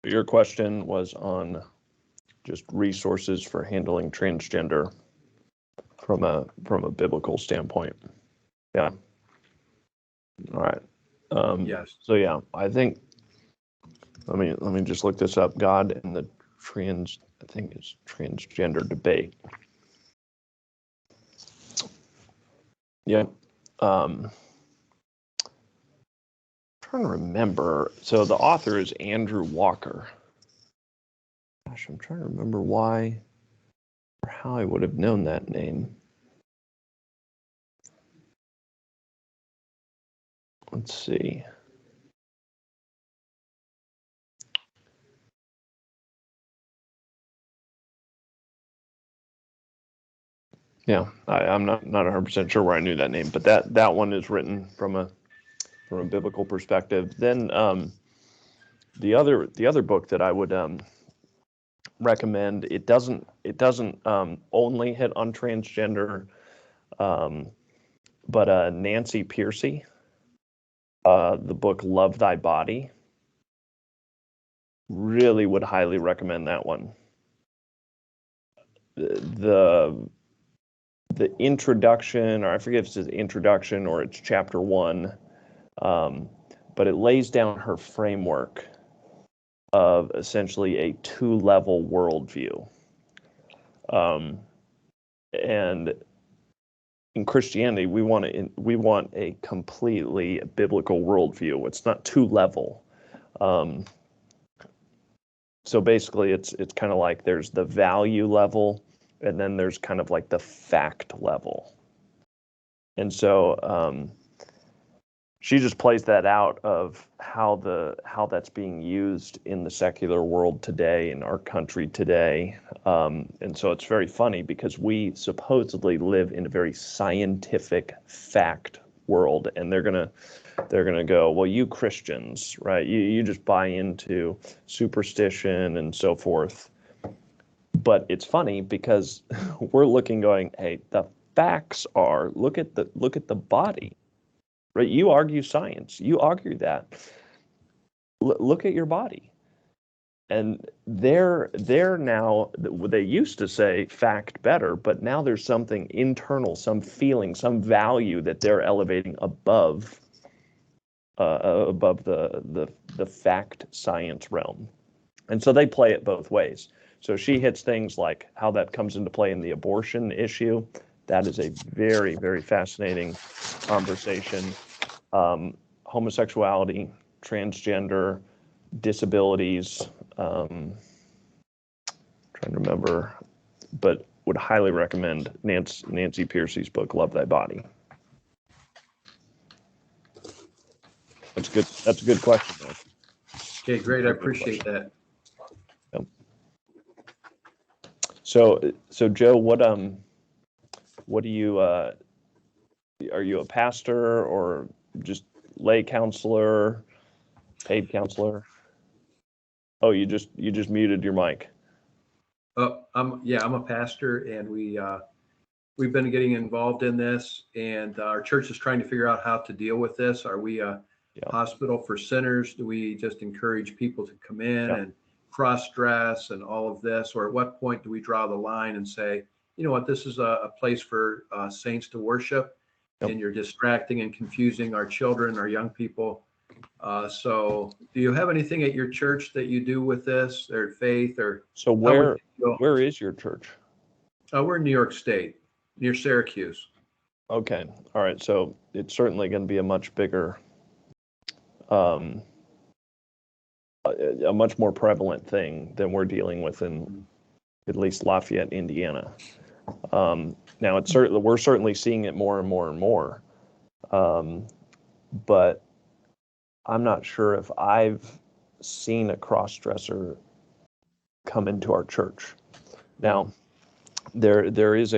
Your question was on just resources for handling transgender from a biblical standpoint. Yeah. All right. Yes. So yeah, I think let me just look this up. God and the I think it's transgender debate. Yeah. Trying to remember. So the author is Andrew Walker. Gosh, I'm trying to remember why or how I would have known that name. Let's see. Yeah, I'm not 100% sure where I knew that name, but that one is written from a biblical perspective. Then the other book that I would recommend, it doesn't only hit on transgender, but Nancy Pearcey, the book Love Thy Body, really would highly recommend that one. The introduction, or I forget if it's the introduction or it's chapter 1, but it lays down her framework of essentially a 2-level worldview. And in Christianity, we want a completely biblical worldview. It's not 2-level. So basically, it's kind of like there's the value level, and then there's kind of like the fact level. And so she just plays that out of how that's being used in the secular world today, in our country today. And so it's very funny because we supposedly live in a very scientific fact world, and they're gonna go, well, you Christians, right? You just buy into superstition and so forth. But it's funny because we're looking, going, hey, the facts are look at the body, right? You argue science, you argue that. Look at your body. And they're now, they used to say fact better, but now there's something internal, some feeling, some value that they're elevating above the fact science realm. And so they play it both ways. So she hits things like how that comes into play in the abortion issue. That is a very, very fascinating conversation. Homosexuality, transgender, disabilities, trying to remember, but would highly recommend Nancy Pearcey's book, Love Thy Body. That's good. That's a good question, though. Okay, great. I appreciate that. Yep. So Joe, what do you are you a pastor or just lay counselor, paid counselor? Oh, you just muted your mic. I'm a pastor, and we've been getting involved in this, and our church is trying to figure out how to deal with this. Are we a hospital for sinners? Do we just encourage people to come in and cross-dress and all of this? Or at what point do we draw the line and say, you know what, this is a place for saints to worship, and you're distracting and confusing our children, our young people? So do you have anything at your church that you do with this, or faith, or? So where is your church? We're in New York State, near Syracuse. Okay. All right. So it's certainly going to be a much bigger, a much more prevalent thing than we're dealing with in at least Lafayette, Indiana. Now we're certainly seeing it more and more and more. But I'm not sure if I've seen a cross-dresser come into our church. Now, there's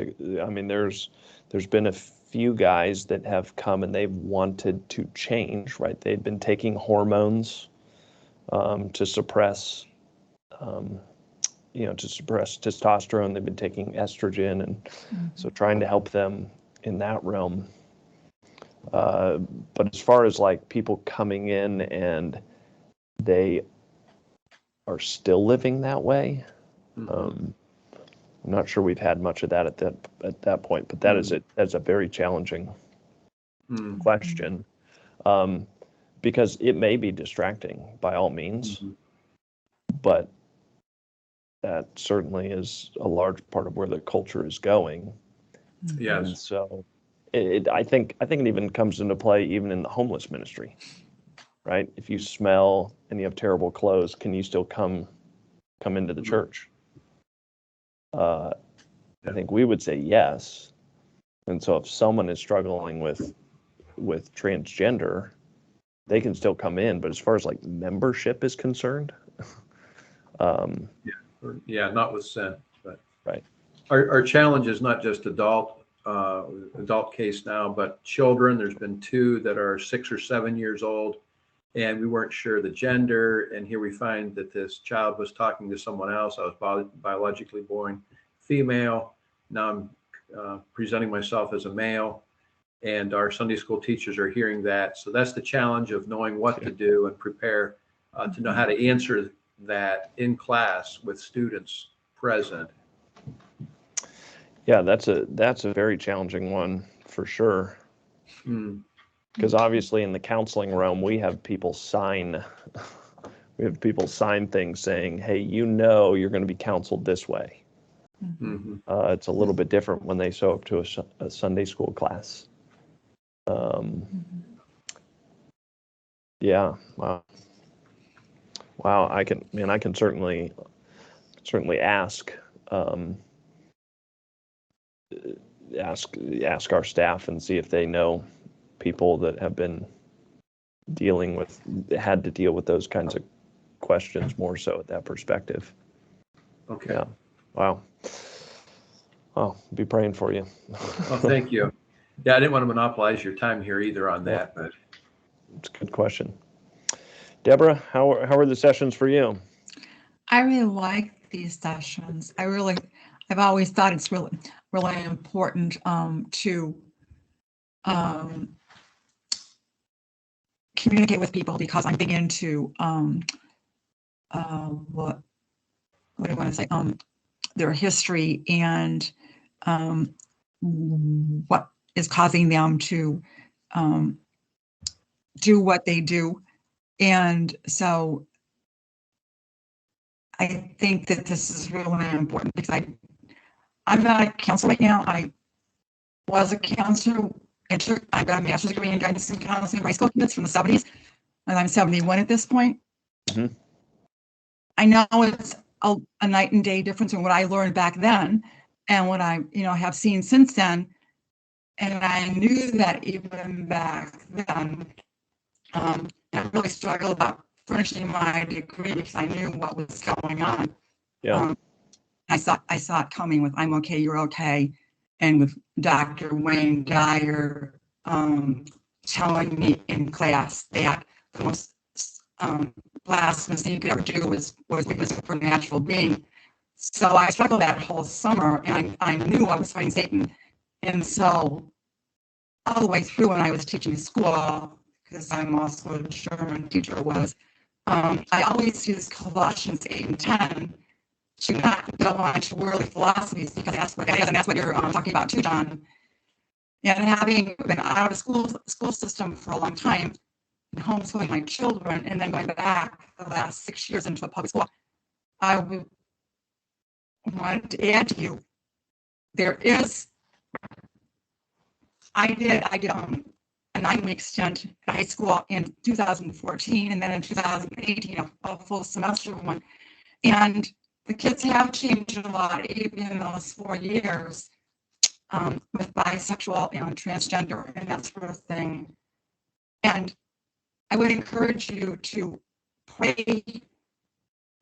been a few guys that have come and they've wanted to change, right? They've been taking hormones to suppress testosterone. They've been taking estrogen, and so trying to help them in that realm. But as far as like people coming in and they are still living that way. Mhm. I'm not sure we've had much of that at that point, but that's a very challenging Mm. question, because it may be distracting by all means, Mhm. but that certainly is a large part of where the culture is going. And Yes. so I think it even comes into play even in the homeless ministry, right? If you smell and you have terrible clothes, can you still come into the Mhm. church? I think we would say yes. And so if someone is struggling with transgender, they can still come in. But as far as like membership is concerned, Yeah, not with sin, but right. our challenge is not just adult case now, but children. There's been 2 that are 6 or 7 years old, and we weren't sure the gender. And here we find that this child was talking to someone else. I was biologically born female. Now I'm presenting myself as a male, and our Sunday school teachers are hearing that. So that's the challenge of knowing what to do and prepare to know how to answer that in class with students present. Yeah, that's a very challenging one for sure. Mm. Because obviously in the counseling realm, we have people sign things saying, hey, you're going to be counseled this way. Mm-hmm. It's a little bit different when they show up to a Sunday school class. Yeah, wow. I can certainly ask, ask our staff and see if they know people that have been had to deal with those kinds of questions more so at that perspective. Okay. Yeah. Wow. Oh, be praying for you. Well, thank you. Yeah, I didn't want to monopolize your time here either on Yeah. that, but It's a good question. Deborah, how are the sessions for you? I really like these sessions. I've always thought it's really, really important to communicate with people, because I'm big into what do I want to say? Their history and what is causing them to do what they do. And so I think that this is really important, because I'm not a counselor right now. I was a counselor. I got a master's degree in guidance and counseling for high school kids from the 70s, and I'm 71 at this point. Mm-hmm. I know it's a night and day difference in what I learned back then and what I have seen since then. And I knew that even back then, I really struggled about finishing my degree because I knew what was going on. Yeah. I saw it coming with "I'm okay, you're okay," and with Dr. Wayne Dyer telling me in class that the most blasphemous thing you could ever do was witness a supernatural being. So I struggled that whole summer, and I knew I was fighting Satan. And so all the way through, when I was teaching school, because I'm also a German teacher, I always used Colossians 8 and 10 to not go on to worldly philosophies, because that's what that is, and that's what you're talking about too, John. And having been out of school system for a long time, and homeschooling my children, and then going back the last 6 years into a public school, I wanted to add to you. I did a 9-week stint at high school in 2014, and then in 2018 a full semester one. And the kids have changed a lot, even in those 4 years, with bisexual and transgender and that sort of thing. And I would encourage you to pray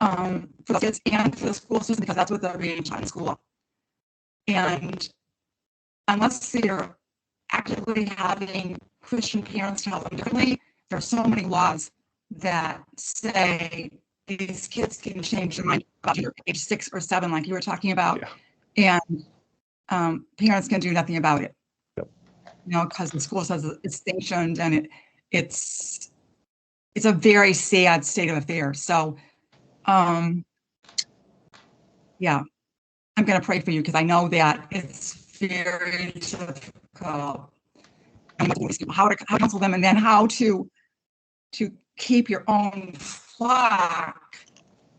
for the kids and for the school system, because that's what they're being taught in school. And unless they're actively having Christian parents tell them differently, there are so many laws that say these kids can change their mind about age 6 or 7, like you were talking about. Yeah. And parents can do nothing about it. Yep. Because the school says it's sanctioned, and it's a very sad state of affairs. So Yeah, I'm going to pray for you because I know that it's very difficult. How to counsel them, and then how to keep your own flock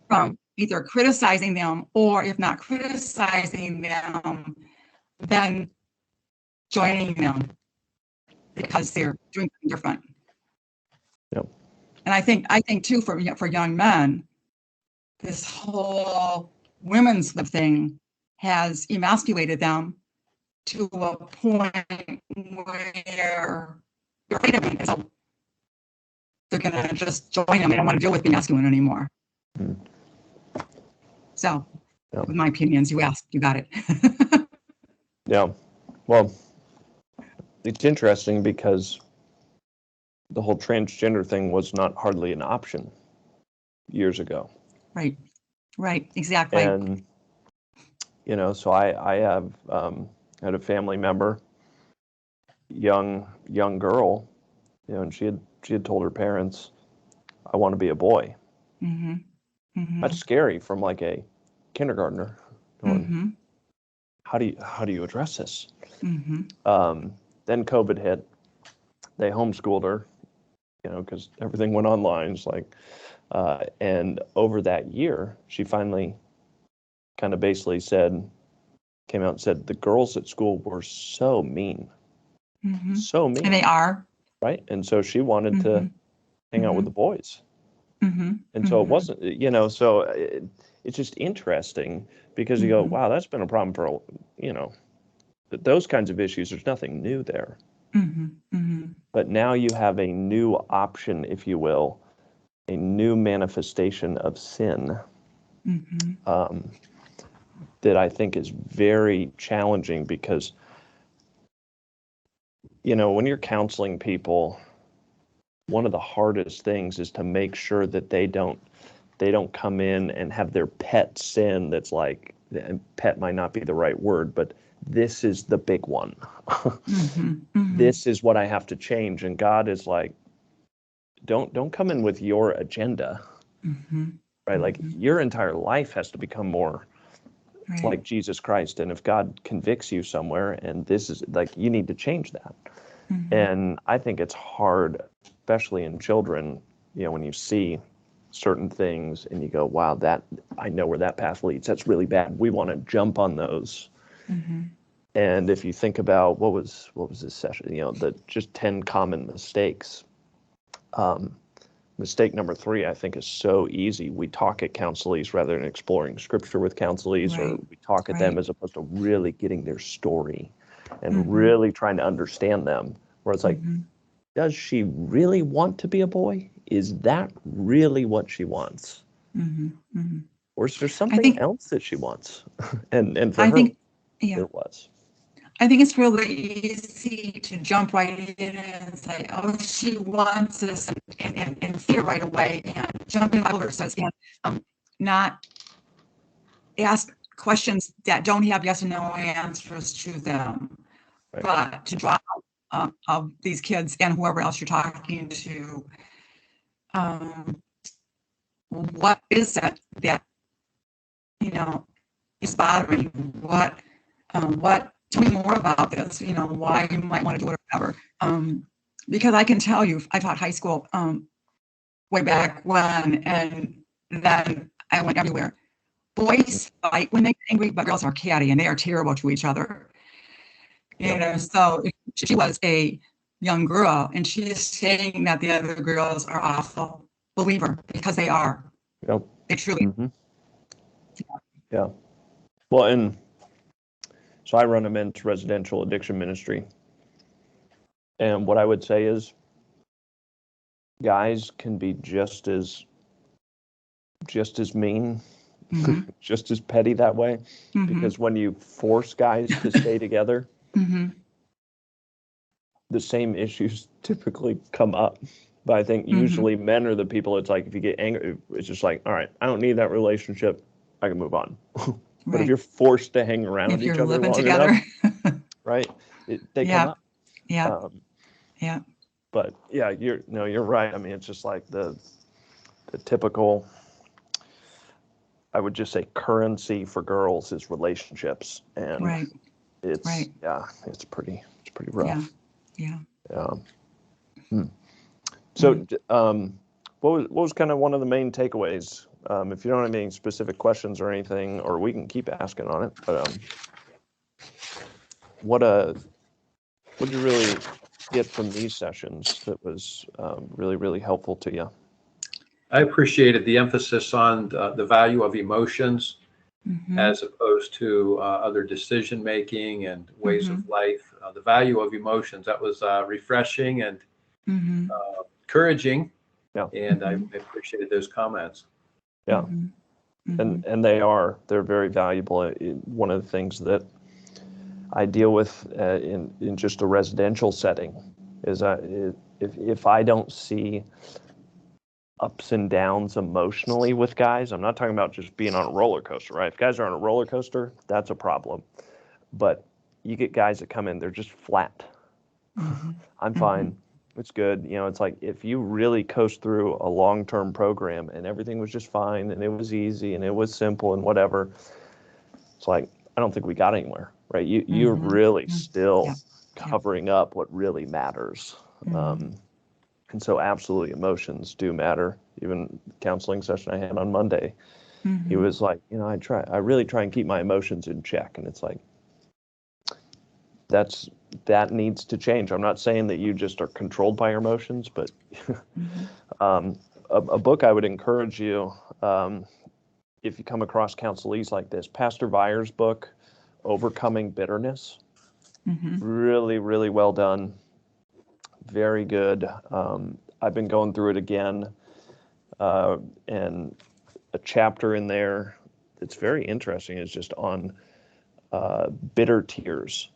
from either criticizing them, or if not criticizing them, then joining them because they're doing something different. Yep. And I think too, for young men, this whole women's thing has emasculated them to a point where they're afraid of it. So they're going to just join them. They don't want to deal with being masculine anymore. Mm. So, Yep. with my opinions, you asked, you got it. Yeah. Well, it's interesting because the whole transgender thing was not hardly an option years ago. Right. Right. Exactly. And, so I have had a family member, young girl, and she had told her parents, I want to be a boy. Mm-hmm. Mm-hmm. That's scary from like a kindergartner. Mm-hmm. How do you address this? Mm-hmm. Then COVID hit. They homeschooled her, because everything went online. It's like, and over that year, she finally kind of basically came out and said the girls at school were so mean, Mm-hmm. so mean. And they are. Right. And so she wanted to hang out with the boys. Mm-hmm. And so it wasn't, so it's just interesting because you go, wow, that's been a problem for, those kinds of issues. There's nothing new there. Mm-hmm. Mm-hmm. But now you have a new option, if you will, a new manifestation of sin that I think is very challenging because, when you're counseling people, one of the hardest things is to make sure that they don't come in and have their pet sin that's like, and pet might not be the right word, but this is the big one. This is what I have to change. And God is like, don't come in with your agenda, right? Like your entire life has to become more like Jesus Christ. And if God convicts you somewhere, and this is like, you need to change that. And I think it's hard, especially in children, when you see certain things and you go, wow, that I know where that path leads. That's really bad. We want to jump on those. And if you think about what was this session, the just 10 common mistakes. Mistake number 3, I think, is so easy. We talk at counselees rather than exploring scripture with counselees, or we talk at them as opposed to really getting their story and really trying to understand them. Where it's like, does she really want to be a boy? Is that really what she wants? Or is there something else that she wants? and for her, it was. I think it's really easy to jump right in and say, oh, she wants this, and fear right away, and jump in over, so not ask questions that don't have yes and no answers to them, but to draw out of these kids and whoever else you're talking to, what is it that is bothering you? What tell me more about this, why you might want to do it or whatever. Because I can tell you, I taught high school way back when, and then I went everywhere. Boys fight when they get angry, but girls are catty and they are terrible to each other. So she was a young girl and she is saying that the other girls are awful. Believe her, because they are. Yep. They truly. Yeah. Well, and so I run a men's residential addiction ministry. And what I would say is guys can be just as mean, just as petty that way. Because when you force guys to stay together, the same issues typically come up. But I think usually men are the people, it's like, if you get angry, it's just like, all right, I don't need that relationship. I can move on. But if you're forced to hang around each other long enough, right, they come up. Yeah. But yeah, you're right. I mean, it's just like the typical I would just say currency for girls is relationships, and Right. it's Right. it's pretty rough. Yeah. So, what was kind of one of the main takeaways? If you don't have any specific questions or anything, or we can keep asking on it, but what did you really get from these sessions that was really helpful to you? I appreciated the emphasis on the value of emotions as opposed to other decision making and ways of life. The value of emotions, that was refreshing and encouraging. Yeah. And I appreciated those comments. Yeah. And they're very valuable. One of the things that I deal with in just a residential setting is if I don't see ups and downs emotionally with guys, I'm not talking about just being on a roller coaster, right? If guys are on a roller coaster, that's a problem. But you get guys that come in, they're just flat. I'm fine. It's good. It's like if you really coast through a long-term program and everything was just fine and it was easy and it was simple and whatever, it's like, I don't think we got anywhere, right? You're really still covering up what really matters. And so absolutely emotions do matter. Even the counseling session I had on Monday, he was like, I really try and keep my emotions in check. And it's like, that needs to change. I'm not saying that you just are controlled by your emotions, but a book I would encourage you, if you come across counselees like this, Pastor Veyer's book, Overcoming Bitterness, really well done. Very good. I've been going through it again, and a chapter in there that's very interesting is just on bitter tears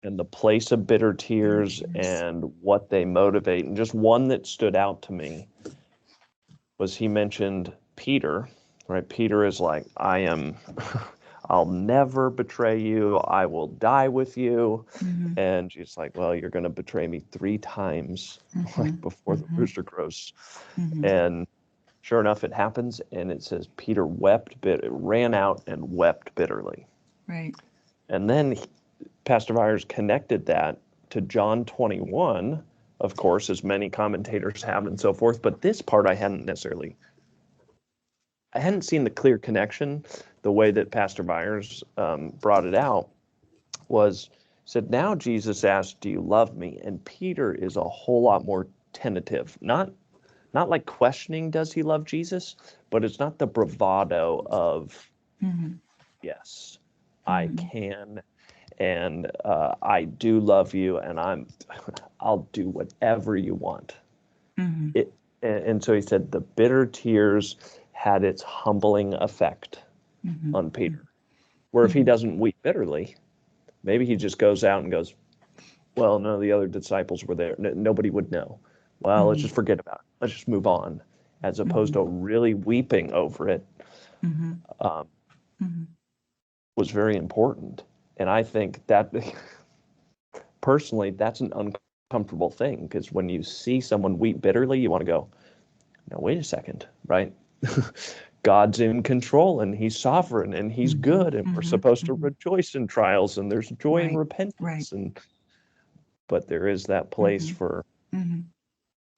and the place of bitter tears and what they motivate. And just one that stood out to me was he mentioned Peter, right? Peter is like, I'll never betray you. I will die with you. And she's like, well, you're going to betray me 3 times like before the rooster crows. And sure enough, it happens. And it says Peter ran out and wept bitterly. Right. And then Pastor Myers connected that to John 21, of course, as many commentators have and so forth. But this part I hadn't seen the clear connection. The way that Pastor Myers brought it out said, now Jesus asked, do you love me? And Peter is a whole lot more tentative, not like questioning, does he love Jesus? But it's not the bravado of, yes, I can, and I do love you, and I'll do whatever you want. And so he said the bitter tears had its humbling effect on Peter. Where if he doesn't weep bitterly, maybe he just goes out and goes, well, none of the other disciples were there. Nobody would know. Well, let's just forget about it. Let's just move on. As opposed to really weeping over it was very important. And I think that, personally, that's an uncomfortable thing, because when you see someone weep bitterly, you want to go, no, wait a second, right? God's in control, and he's sovereign, and he's good, and we're supposed to rejoice in trials, and there's joy in repentance. But there is that place for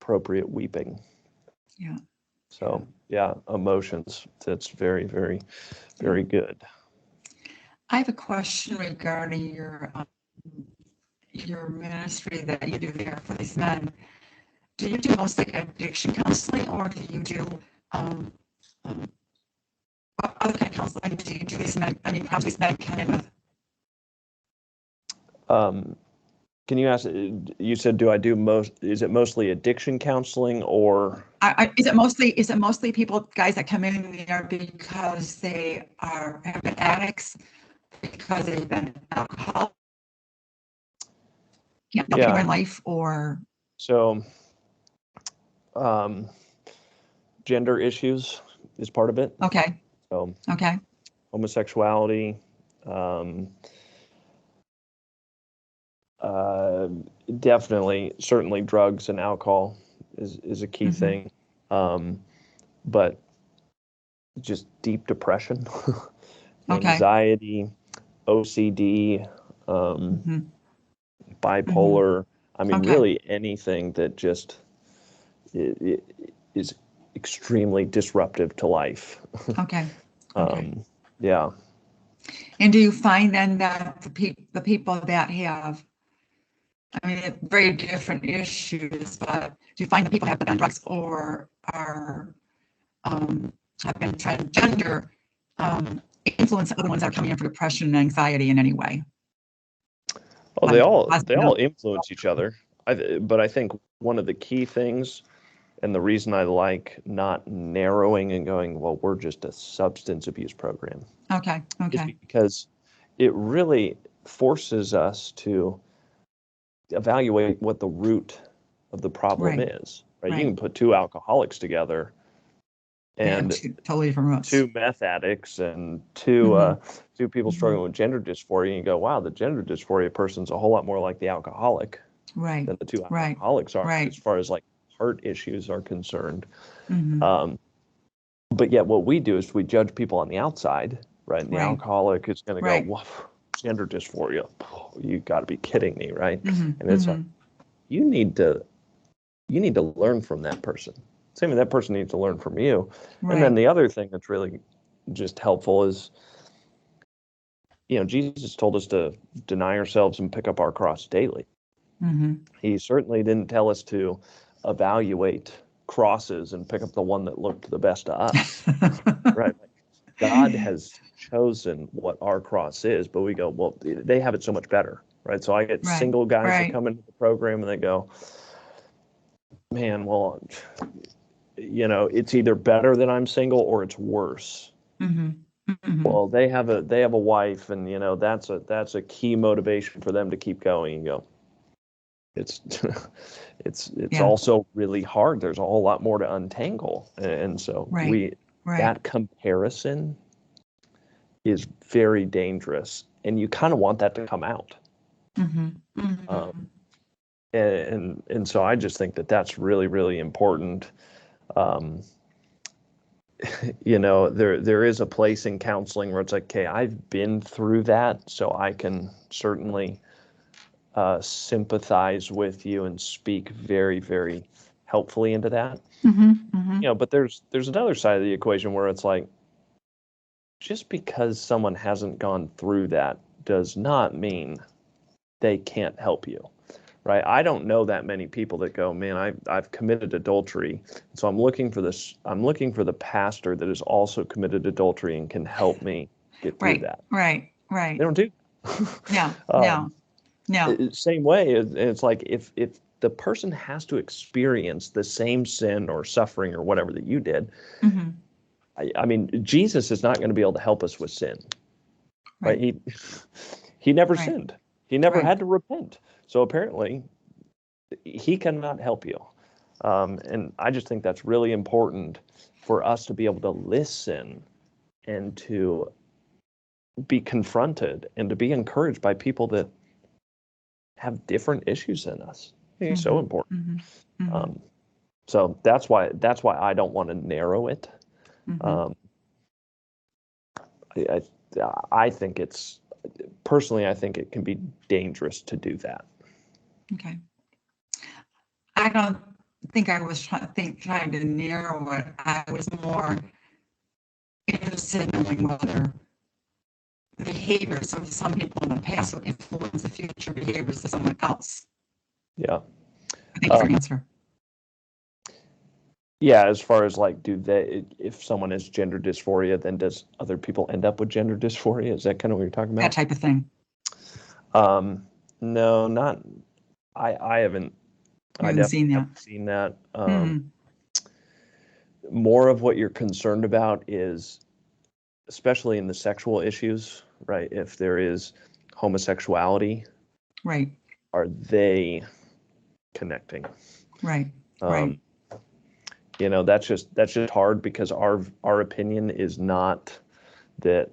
appropriate weeping. Yeah. So, emotions. That's very, very, very good. I have a question regarding your ministry that you do there for these men. Do you do mostly addiction counseling, or do you do what other kind of counseling do you do these men? I mean, how do these men come in with? Can you ask? You said, do I do is it mostly addiction counseling, or? Is it mostly people, guys that come in there because they have been addicts, because they've been alcoholics, can't help anywhere in life, or? So, gender issues is part of it. Okay. So, okay. Homosexuality, definitely, certainly drugs and alcohol is a key thing. But just deep depression, Okay. anxiety, OCD, Mhm. bipolar. I mean, Okay. really anything that just is extremely disruptive to life. Okay. Okay. Yeah. And do you find then that the people that have, I mean, very different issues, but do you find that people have been on drugs or are have been transgender influence other ones that are coming in for depression and anxiety in any way? Oh, Like, they all influence each other. But I think one of the key things, and the reason I like not narrowing and going, well, we're just a substance abuse program, Okay. is Okay. because it really forces us to evaluate what the root of the problem Right. is. Right? You Right. can put two alcoholics together They have and two totally different roots. two meth addicts and two people struggling with gender dysphoria, and you go, wow, the gender dysphoria person's a whole lot more like the alcoholic Right. than the two Right. alcoholics are, Right. as far as like heart issues are concerned. Mhm. But yet what we do is we judge people on the outside, right? And the Right. alcoholic is going to go, Right. well, gender dysphoria, you got to be kidding me, right? Mhm. And it's like, Mhm. you need to learn from that person. Same as that person needs to learn from you. And then Right. the other thing that's really just helpful is, Jesus told us to deny ourselves and pick up our cross daily. Mhm. He certainly didn't tell us to evaluate crosses and pick up the one that looked the best to us, right? Like, God has chosen what our cross is, but we go, well, they have it so much better, right? So I get Right. single guys that Right. come into the program and they go, man, well, it's either better that I'm single or it's worse. Mhm. Mhm. Well, they have a wife, and that's a key motivation for them to keep going. And go, it's it's Yeah. also really hard. There's a whole lot more to untangle, and so Right. Right. that comparison is very dangerous, and you kind of want that to come out. Mhm. Um, Mhm. and so I just think that that's really, really important. Um, there is a place in counseling where it's like, okay, I've been through that, so I can certainly sympathize with you and speak very, very helpfully into that. Mhm. Mhm. But there's another side of the equation where it's like, just because someone hasn't gone through that does not mean they can't help you, right? I don't know that many people that go, man, I've committed adultery, so I'm looking for the pastor that has also committed adultery and can help me get through Right. that. Right. They Right. don't do. No. um, No. No. Same way, it's like if the person has to experience the same sin or suffering or whatever that you did, Mhm. I mean, Jesus is not going to be able to help us with sin, right? Right. He never Right. sinned. He never Right. had to repent. So apparently, he cannot help you. And I just think that's really important for us to be able to listen and to be confronted and to be encouraged by people that have different issues than us. I think it's so Mhm. important. Mhm. Mhm. So that's why I don't want to narrow it. Mhm. Um, I, I think it's personally, I think it can be dangerous to do that. Okay. I don't think I was trying to narrow it. I was more interested in knowing whether the behaviors of some people in the past will influence the future behaviors of someone else. Yeah. Thank you for your answer. Yeah, as far as like, if someone has gender dysphoria, then does other people end up with gender dysphoria? Is that kind of what you're talking That about? type of thing. No, not, I haven't, You I haven't seen definitely that. haven't seen that. Mm. More of what you're concerned about is, especially in the sexual issues, right? If there is homosexuality, Right. are they connecting? Right. Right. Um, that's just hard because our opinion is not that,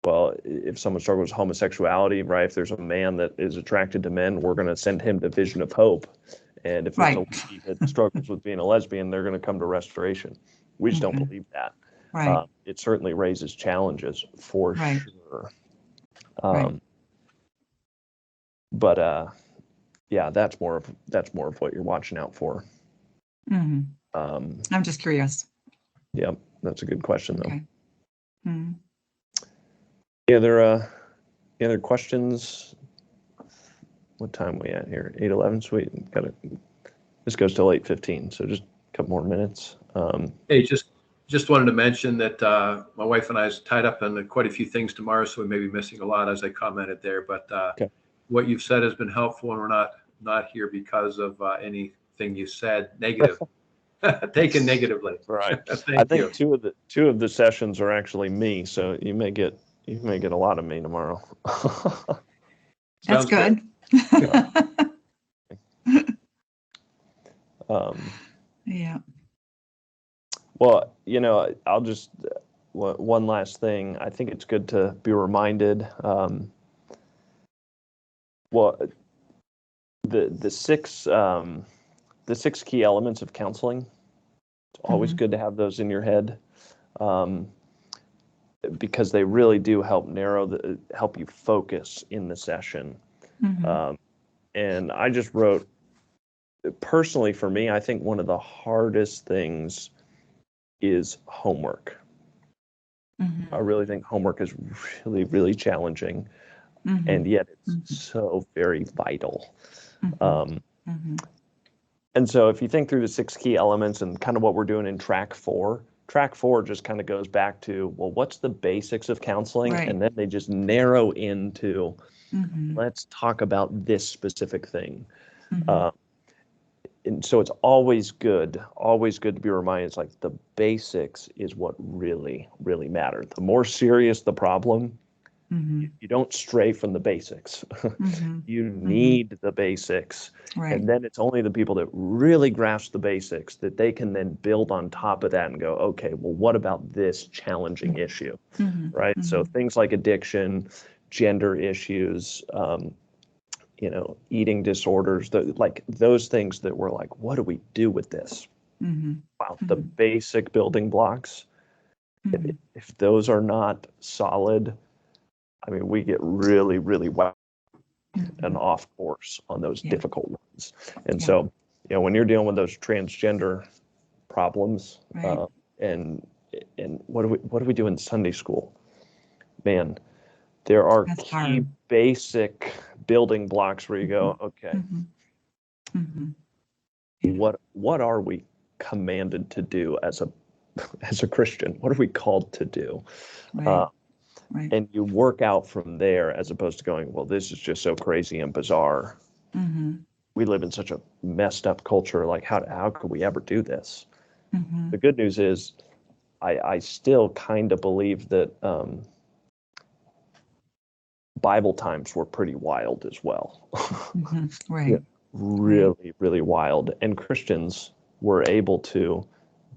well, if someone struggles with homosexuality, right? If there's a man that is attracted to men, we're going to send him to Vision of Hope. And if there's a Right. lady that struggles with being a lesbian, they're going to come to Restoration. We just don't Okay. believe that. Right. It certainly raises challenges for Right. sure. Right. But yeah, that's more of what you're watching out for. Hmm. Um, I'm just curious. yeah, that's a good question though. Okay. Hmm. Any other questions? What time are we at here? 8:11. Sweet. This goes till 8:15, so just a couple more minutes. Hey, just wanted to mention that my wife and I is tied up in quite a few things tomorrow, so we may be missing a lot, as I commented there. But Okay. what you've said has been helpful, and we're not here because of anything you said negative, taken negatively. Right. Thank I you. think two of the sessions are actually me, so you may get a lot of me tomorrow. That's Sounds good. Yeah. Well, I'll just one last thing. I think it's good to be reminded. Well, the six key elements of counseling. It's always good to have those in your head, because they really do help help you focus in the session. Mhm. And I just wrote, personally for me, I think one of the hardest things is homework. Mhm. I really think homework is really, really challenging, Mhm. and yet it's Mhm. so very vital. Mhm. Mhm. And so if you think through the 6 key elements and kind of what we're doing in track 4 just kind of goes back to, well, what's the basics of counseling? Right. And then they just narrow into, Mhm. let's talk about this specific thing. Mhm. And so it's always good to be reminded, it's like the basics is what really, really matter. The more serious the problem, Mhm. you don't stray from the basics. Mhm. You Mhm. need the basics. Right. And then it's only the people that really grasp the basics that they can then build on top of that and go, okay, well, what about this challenging issue? Mhm. Right? So Mhm. things like addiction, gender issues, eating disorders, like those things that we're like, what do we do with this? Mhm. Wow, the Mhm. basic building blocks, Mhm. if those are not solid, I mean, we get really, really wild and Mhm. off course on those Yeah. difficult ones. And Yeah. so, when you're dealing with those transgender problems, Right. and what do we do in Sunday school? Man, there are That's key hard. basic building blocks where you go, okay, Mhm. Mhm. Yeah. what are we commanded to do as a Christian? What are we called to do? Right. Right. And you work out from there, as opposed to going, well, this is just so crazy and bizarre. Mhm. We live in such a messed up culture. Like, how could we ever do this? The Mhm. good news is, I still kind of believe that Bible times were pretty wild as well. Mhm. Yeah, Right. Right. really, really wild. And Christians were able to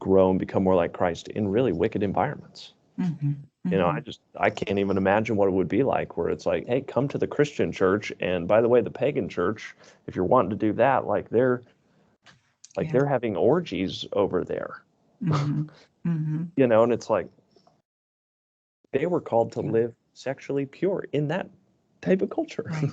grow and become more like Christ in really wicked environments. Mhm. Mhm. I can't even imagine what it would be like, where it's like, hey, come to the Christian church, and by the way, the pagan church, if you're wanting to do that, Yeah. they're having orgies over there. Mhm. Mhm. And it's like they were called to Yeah. live sexually pure in that type of culture. Right.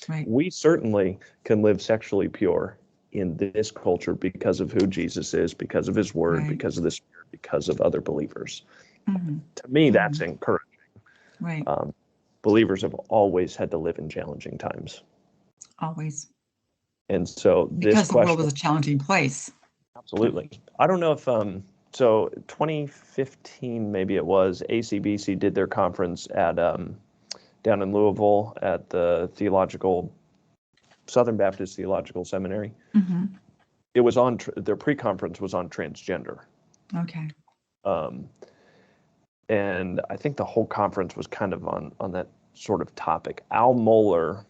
Right. We certainly can live sexually pure in this culture because of who Jesus is, because of his word, Right. because of the Spirit, because of other believers. Mhm. To me, that's Mhm. encouraging. Right. Believers have always had to live in challenging times. Always. And so this Because the world question, was a challenging place. absolutely. I don't know if, so 2015, maybe it was, ACBC did their conference at, down in Louisville at the Southern Baptist Theological Seminary. Mhm. It was on, their pre-conference was on transgender. Okay. Um, and I think the whole conference was kind of on that sort of topic. Al Mohler,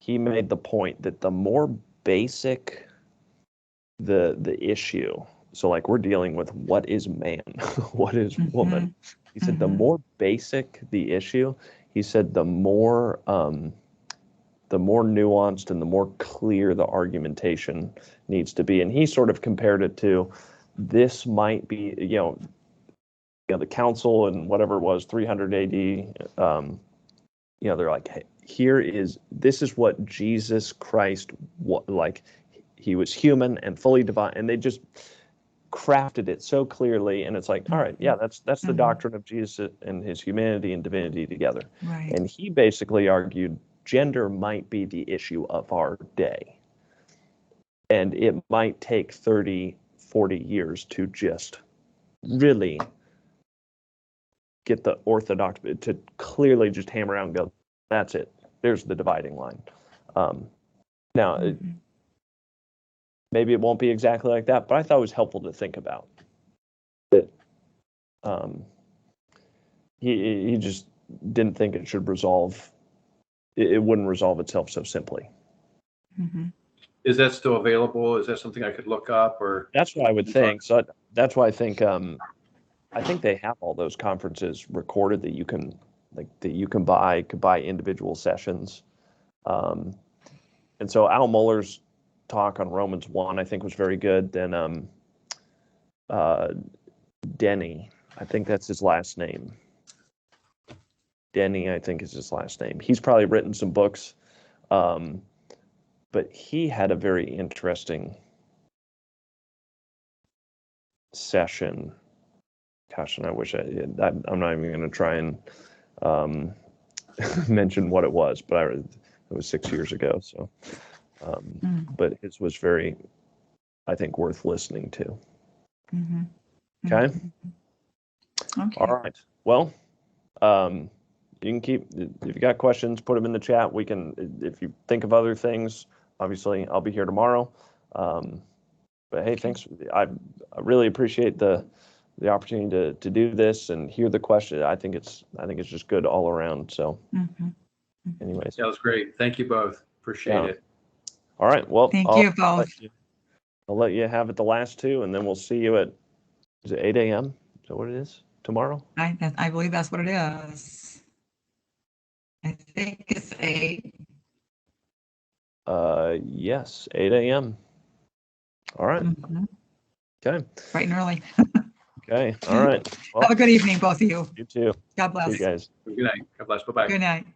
he made the point that the more basic the issue, so like we're dealing with what is man, what is woman. Mhm. He said the Mhm. more basic the issue, he said the more nuanced and the more clear the argumentation needs to be. And he sort of compared it to, this might be, the council and whatever it was, 300 AD, they're like, hey, this is what Jesus Christ, like, he was human and fully divine, and they just crafted it so clearly. And it's like, all right, yeah, that's the doctrine of Jesus and his humanity and divinity together. Right. And he basically argued gender might be the issue of our day. And it might take 30, 40 years to just really get the orthodox to clearly just hammer out and go, that's it. There's the dividing line. Now, maybe it won't be exactly like that, but I thought it was helpful to think about that. He just didn't think it should resolve. It wouldn't resolve itself so simply. Mm-hmm. Is that still available? Is that something I could look up, or? That's what I would think. So that's why I think they have all those conferences recorded that you can buy. Could buy individual sessions. And so Al Mohler's talk on Romans 1, I think, was very good. Then Denny, I think that's his last name. Denny, I think, is his last name. He's probably written some books, but he had a very interesting session. Gosh, and I wish I'm not even going to try and mention what it was, but it was 6 years ago. So, but his was very, I think, worth listening to. Mm-hmm. Okay. Okay. All right. Well, you can keep, if you got questions, put them in the chat. We can, if you think of other things, obviously I'll be here tomorrow. But hey, thanks. I really appreciate the opportunity to do this and hear the question. I think it's just good all around. So anyways. That was great. Thank you both. Appreciate it. All right. Well, Thank you both. I'll let you have it the last two, and then we'll see you at, is it 8 a.m.? Is that what it is tomorrow? I believe that's what it is. I think it's 8. Yes, 8 a.m. All right. Okay. Bright and early. Okay. All right. Well, have a good evening, both of you. You too. God bless. See you guys. Good night. God bless. Bye-bye. Good night.